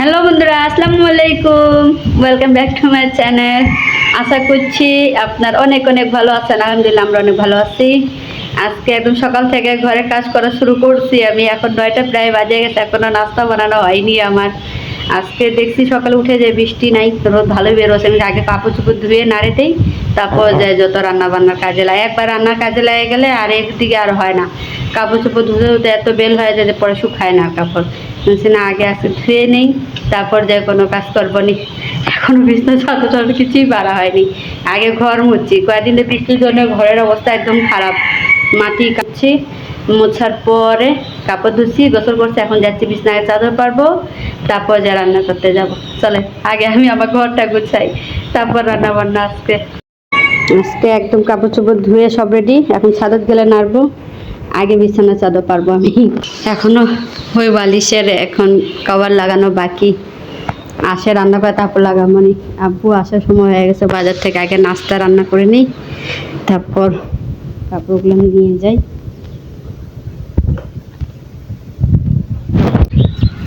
Hello বন্ধুরা, আসসালামু আলাইকুম। Welcome back to my channel. আশা করছি আপনার অনেক অনেক ভালো আছেন। আলহামদুলিল্লাহ আমরা অনেক ভালো আছি। আজকে একদম সকাল থেকে ঘরে কাজ করা শুরু করছি। আমি এখন 9টা প্রায় বাজে গেছে, এখনো নাস্তা বানানো হয়নি আমার। আজকে দেখছি সকালে উঠে যে বৃষ্টি নাই, রোদ ভালোই বেরোছে। আমি আগে কাপড় চোপড় ধুয়ে নাড়েতেই তারপর যায় যত রান্না বান্নার কাজে লাগে। একবার রান্নার কাজে লেগে গেলে আর একদিকে আর হয় না। কাপড় চোপড় ধুতে ধুতে এত বেল হয়ে যায় যে পরে শুকায় না কাপড়। বলছি না, আগে আজকে ধুয়ে নেই, তারপর যায় কোনো কাজ করবো নি। এখনো বিছনা চাদর টাদর কিছুই বাড়া হয়নি। আগে ঘর মুছছি, কয়েকদিন বৃষ্টির জন্য ঘরের অবস্থা একদম খারাপ। মাটি কাটছি, মোছার পরে কাপড় ধুচ্ছি, গোসল করছি। এখন যাচ্ছি বিছনায় চাদর পারবো, তারপর যা রান্না করতে যাব। চলে আগে আমি আমার ঘরটা গুছাই, তারপর রান্না বান্না। আজকে আজকে একদম কাপড় চোপড় ধুয়ে সব রেডি, এখন ছাদত গেলে নাড়বো। আগে বিছানা চাদর পারবো আমি। এখনো ওই বালিশের এখন কভার লাগানো বাকি। আসে রান্না করে তারপর লাগাবো। মানে আব্বু আসার সময় হয়ে গেছে বাজার থেকে, আগে নাস্তা রান্না করে নিই, তারপর কাপড়গুলো আমি নিয়ে যাই।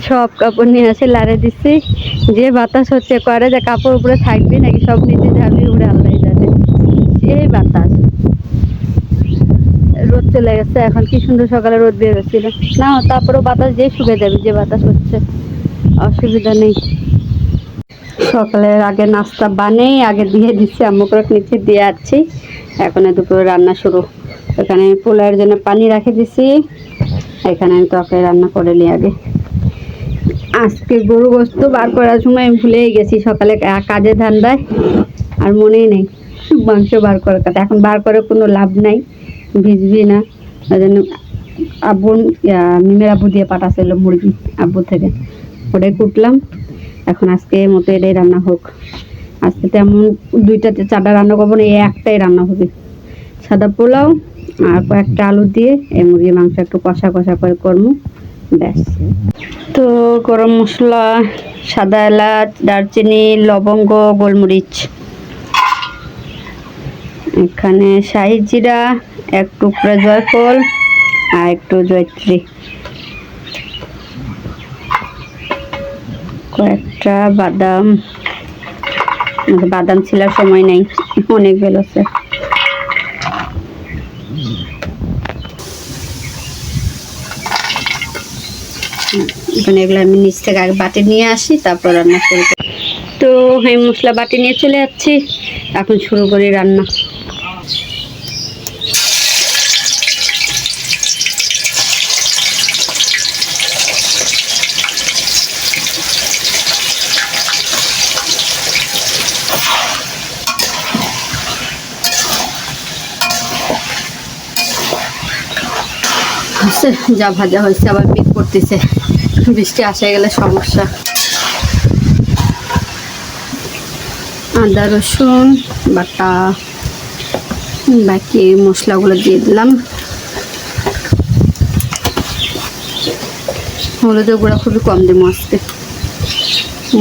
সব কাপড় নিয়ে আসে লারে দিচ্ছি। যে বাতাস হচ্ছে করে যে কাপড় উপরে থাকবে নাকি সব নিচে যাবে, উড়ে আল্লাহ জানে। সেই বাতাস, রোদ চলে গেছে। এখন কি সুন্দর সকালে রোদ বের হচ্ছিল না, তারপরেও বাতাস যেই শুকে যাবে, যে বাতাস হচ্ছে অসুবিধা নেই। সকালের আগে নাস্তা বানিয়ে আগে দিয়ে দিচ্ছি, আম্মুকে নিচে দিয়ে আসছি। এখন দুপুরে রান্না শুরু। এখানে পোলার জন্য পানি রেখে দিচ্ছি, এখানে আমি তরকারি রান্না করে নিই আগে। আজকে গরু গোস্ত বার করার সময় আমি ভুলেই গেছি, সকালে কাজের ধান্দায় আর মনেই নেই মাংস বার করার কথা। এখন বার করে কোনো লাভ নাই, ভিজবি না। ওই জন্য আব্বু মিমের আব্বু দিয়ে পাঠাচ্ছিল মুরগি আব্বু থেকে, ওটাই কুটলাম। এখন আজকে মতো এটাই রান্না হোক। আজকে তেমন 2টা-4টা রান্না করবো না, এই একটাই রান্না হবে, সাদা পোলাও আর কয়েকটা আলু দিয়ে এই মুরগির মাংস একটু কষা কষা করে করবো, ব্যাস। তো গরম মশলা, সাদা এলাচ, দারচিনি, লবঙ্গ, গোলমরিচ, এখানে শাহি জিরা, এক টুকরা জয়ফল আর একটু জয়ত্রী, কয়েকটা বাদাম। বাদাম ছিলার সময় নেই, অনেক বেল আছে। এখন এগুলো আমি নিচ থেকে আগে বাটি নিয়ে আসি, তারপর রান্না শুরু করি। তো আমি মশলা বাটি নিয়ে চলে যাচ্ছি, এখন শুরু করি রান্না। যা ভাজা হয়েছে আবার পিক করতেছে, বৃষ্টি আসে গেলে সমস্যা। আদা রসুন বাটা, বাকি মশলাগুলো দিয়ে দিলাম। হলুদের গুঁড়া খুবই কম দিব আজকে,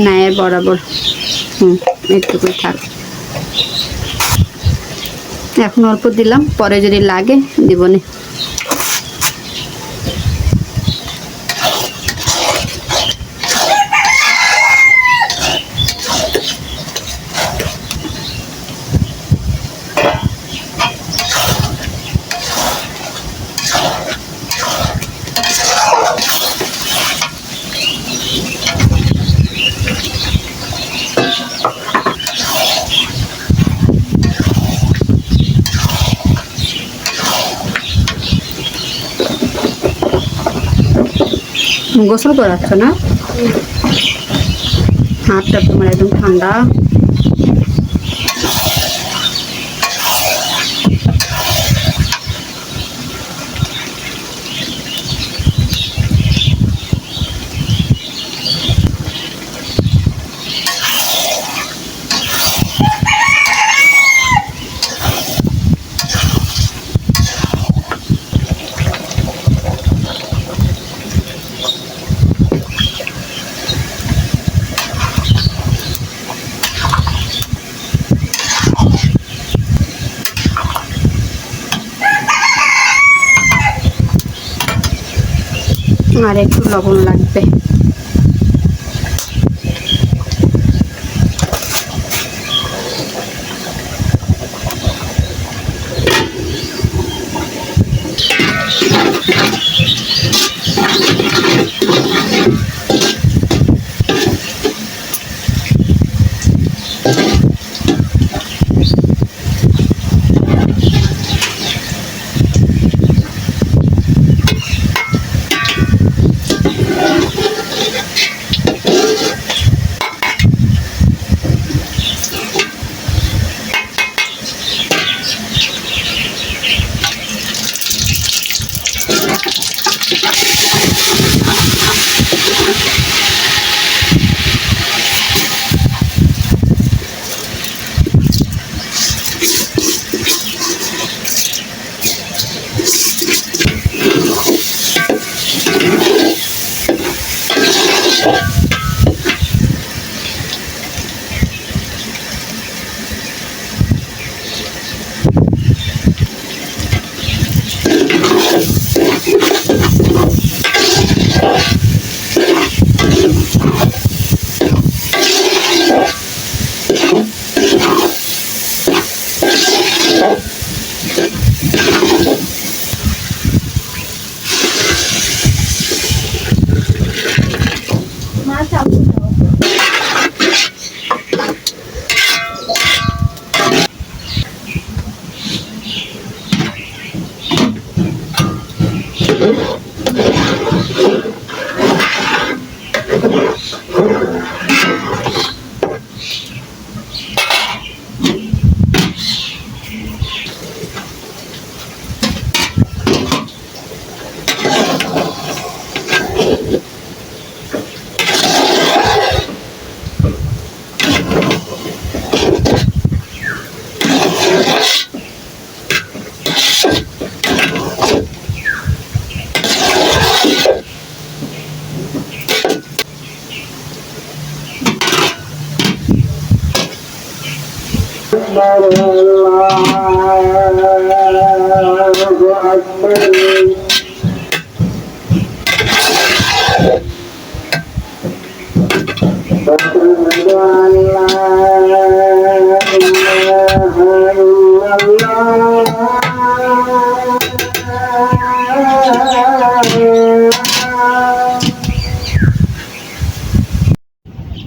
নায়ের বরাবর। এইটুকুই থাক। এখন অল্প দিলাম, পরে যদি লাগে দিবনি। গোসল করাচ্ছ না? হাতটা তোমার একদম ঠান্ডা। আর একটু লবণ লাগবে।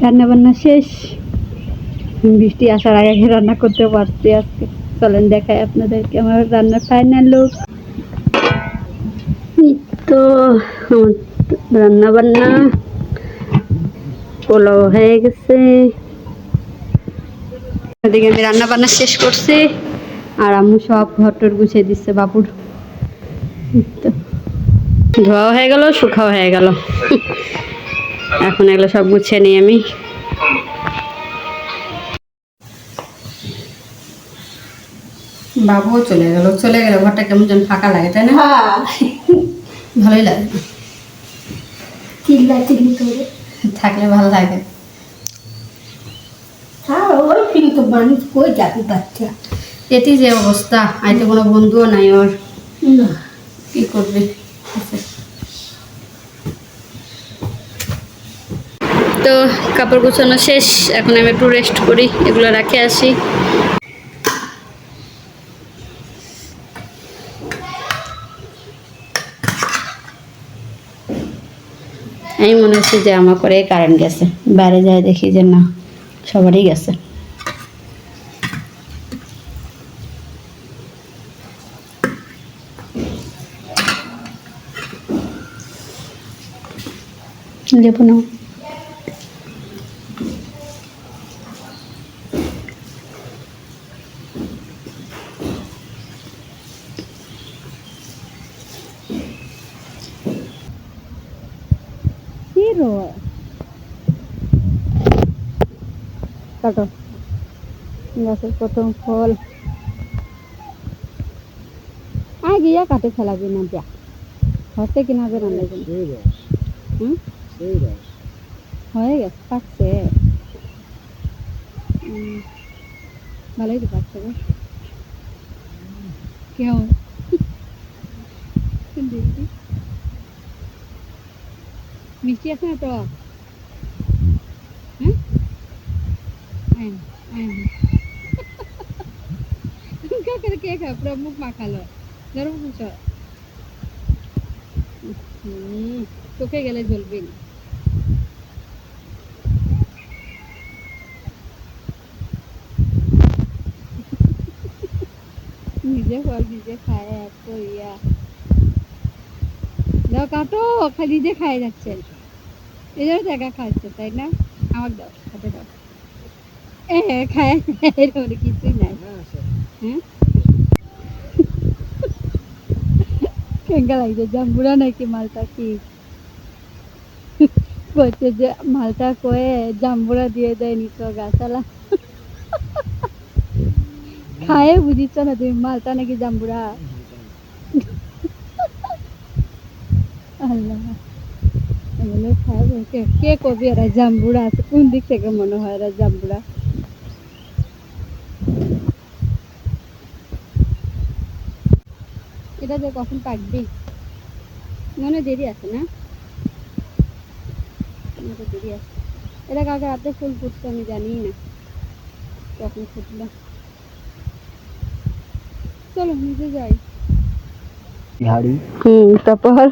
রান্না বান্না শেষ। বৃষ্টি আসার আগে রান্না করতে পারছি আজকে। চলেন দেখাই আপনাদেরকে আমার রান্নার ফাইনাল লুক। তো রান্না বান্না পোলাও হয়ে গেছে। এদিকে আমি রান্না বান্না শেষ করছি আর আম্মু সব ঘরটর গুছিয়ে দিচ্ছে বাবুর। ধোয়া হয়ে গেল, শুকাও হয়ে গেল। এখন এগুলো সব গুছিয়ে নিই আমি। বাবুও চলে গেল ঘরটা কেমন যেন ফাঁকা লাগে, তাই না? ভালোই লাগে, চিল্লি করে থাকলে ভালো লাগে। ওই কিন্তু মানুষ কই যাবি বাচ্চা, এটি যে অবস্থা, আইতে কোনো বন্ধুও নাই ওর, কি করবে। তো কাপড় গোছানো শেষ, এখন আমি একটু রেস্ট করি, এগুলো রাখে আসি। আমি মনে হচ্ছে যে আমার করে কারেন্ট গেছে, বাইরে যাই দেখি যে না, সবারই গেছে। লেবু নাও। কাটো, গাছের প্রথম ফল গিয়া কাটে ফেলাবি না, যা হচ্ছে কিনা যে রান্না হয়ে গেছে, পাকছে ভালোই তো পাকছে গো। কেমন মিষ্টি আছে না তো? কে খায় পুরো মুখ মাখালো, গরম কুচ চোখে গেলে জ্বলবে না। নিজে ফল নিজে খায়, এত ইয়া দাও কাটো, নিজে খায় যাচ্ছে, এদের জায়গা খাচ্ছে তাই না? আমার দাও, হাতে দাও। খায় কিছুই নাই। হ্যাঁ কেঙ্গা লাগছে, জাম্বুরা নাকি মালটা কি করছে যে মালটা কয়ে জাম্বুরা দিয়ে দেয়নি তো গাছালা খায়ে বুঝিচ্ছ না তুমি, মালটা নাকি জাম্বুরা। আল্লাহ খায় বলছে কে কবি এরা জাম্বুরা আছে, কোন দিক থেকে মনে হয় এরা জাম্বুরা। এটা যে কখন পাকবি মনে দেরি আছে না, দেরি আছে। এটা কালকে রাতে ফুল ফুটছে, আমি জানি না কখন ফুটলো। চলো নিচে যাই। তারপর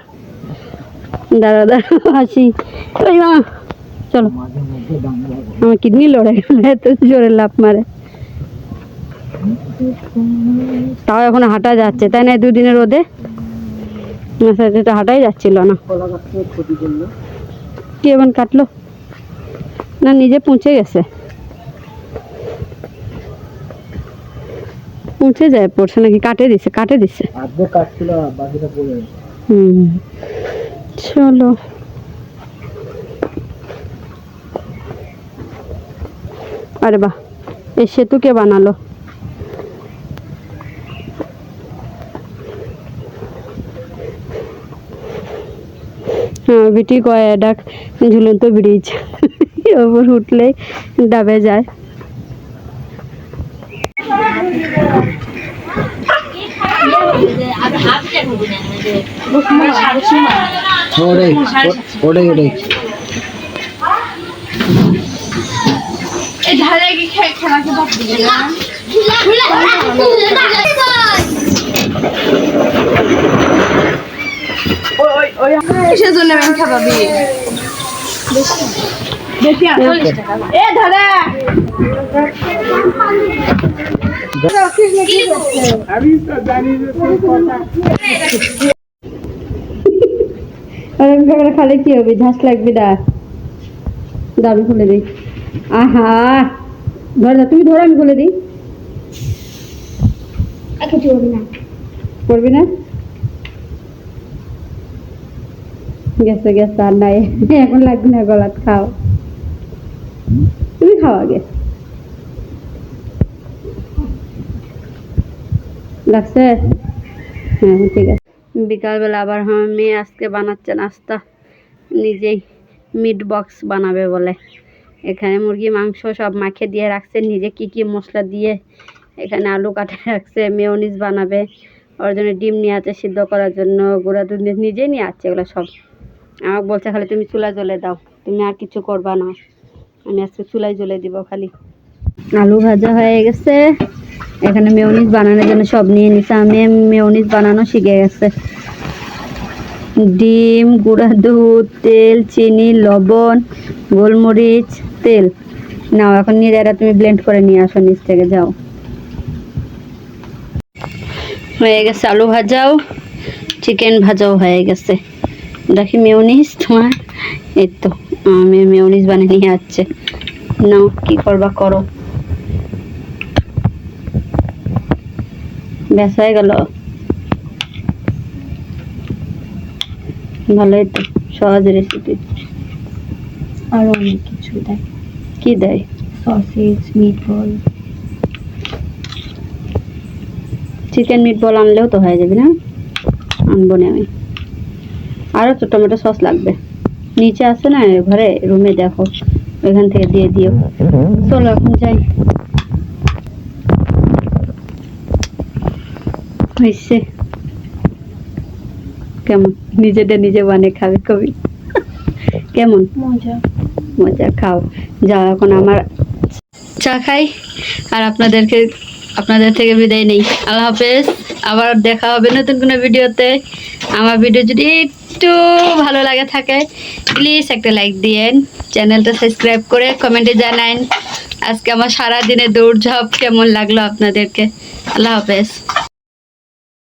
দাঁড়া আসি। ওই মা চলো, আমার কিডনি লড়ে গেল, এত জোরে লাফ মারে। তাও এখন হাঁটা যাচ্ছে তাই না, দুদিনের রোদে হাঁটাই যাচ্ছিল না। কি এমন কাটলো? না নিজে পৌঁছে গেছে, পৌঁছে যায় পড়ছে নাকি? কাটে দিছে চলো আরে বাহ, এই সেতু কে বানালো? হ্যাঁ বিটি কয় ডাক ঝুলন্ত ব্রিজ, ওপর উঠলেই ডাবে যায়। সেজন্য মিঠা পাবি বেশি 40 টাকা এ ধরে আমি তো জানি যে কথা আরে খালে কি হবে? ঝাঁস লাগবে না, দাবি খুলে দিই। আহা ধর, তুমি ধরো, আমি খুলে দিই। করবি না? গেছে গেছে, আর নাই এখন লাগবে না গলাত। খাও, তুমি খাও আগে। লাগছে? হ্যাঁ ঠিক আছে। বিকালবেলা আবার আমি আজকে বানাচ্ছে নাস্তা, নিজেই মিট বক্স বানাবে বলে। এখানে মুরগি মাংস সব মাখিয়ে দিয়ে রাখছে, নিজে কি কি মশলা দিয়ে এখানে আলু কাটে রাখছে, মেয়োনিজ বানাবে। ওর জন্য ডিম নিয়ে আছে সিদ্ধ করার জন্য, গুঁড়া দুধ নিজেই নিয়ে আসছে এগুলো সব। আমাকে বলছে খালি তুমি চুলা জ্বলে দাও, তুমি আর কিছু করবা না। আমি আজকে চুলায় জ্বলে দিব খালি। আলু ভাজা হয়ে গেছে, এখানে মেয়োনিজ বানানোর জন্য সব নিয়ে নিছে। আমি মেয়োনিজ বানানো শিখে গেছে। ডিম, গুঁড়া দুধ, তেল, চিনি, লবণ, গোলমরিচ, তেল নাও। এখন নিয়ে যারা তুমি ব্লেন্ড করে নিয়ে আসো নিচ থেকে, যাও। হয়ে গেছে আলু ভাজাও, চিকেন ভাজাও হয়ে গেছে। দেখি মেয়োনিজ তোমার, এই তো আমি মেয়োনিজ বানিয়ে নিয়ে আসছে। নাও কি করবা করো। ব্যাস হয়ে গেল। ভালোই তো, সহজ রেসিপি। আর অনেক কিছু দেয়। কি দেয়? Sausage, meatball. চিকেন মিটবল আনলেও তো হয়ে যাবে না? আনবো না আমি, আরও তো টমেটো সস লাগবে। নিচে আছে না ঘরে, রুমে দেখো, ওইখান থেকে দিয়ে দিও। চলো এখন যাই। হয়েছে কেমন? নিজেটা নিজে বানিয়ে খাবে কবি, কেমন মজা মজা? খাও, যাও এখন আমার চা খাই, আর আপনাদের থেকে বিদায় নেই। আল্লাহ হাফেজ, আবার দেখা হবে নতুন কোনো ভিডিওতে। আমার ভিডিও যদি একটু ভালো লাগে থাকে প্লিজ একটা লাইক দিয়েন, চ্যানেলটা সাবস্ক্রাইব করে কমেন্টে জানান আজকে আমার সারাদিনের দৌড়ঝাঁপ কেমন লাগলো আপনাদেরকে। আল্লাহ হাফেজ।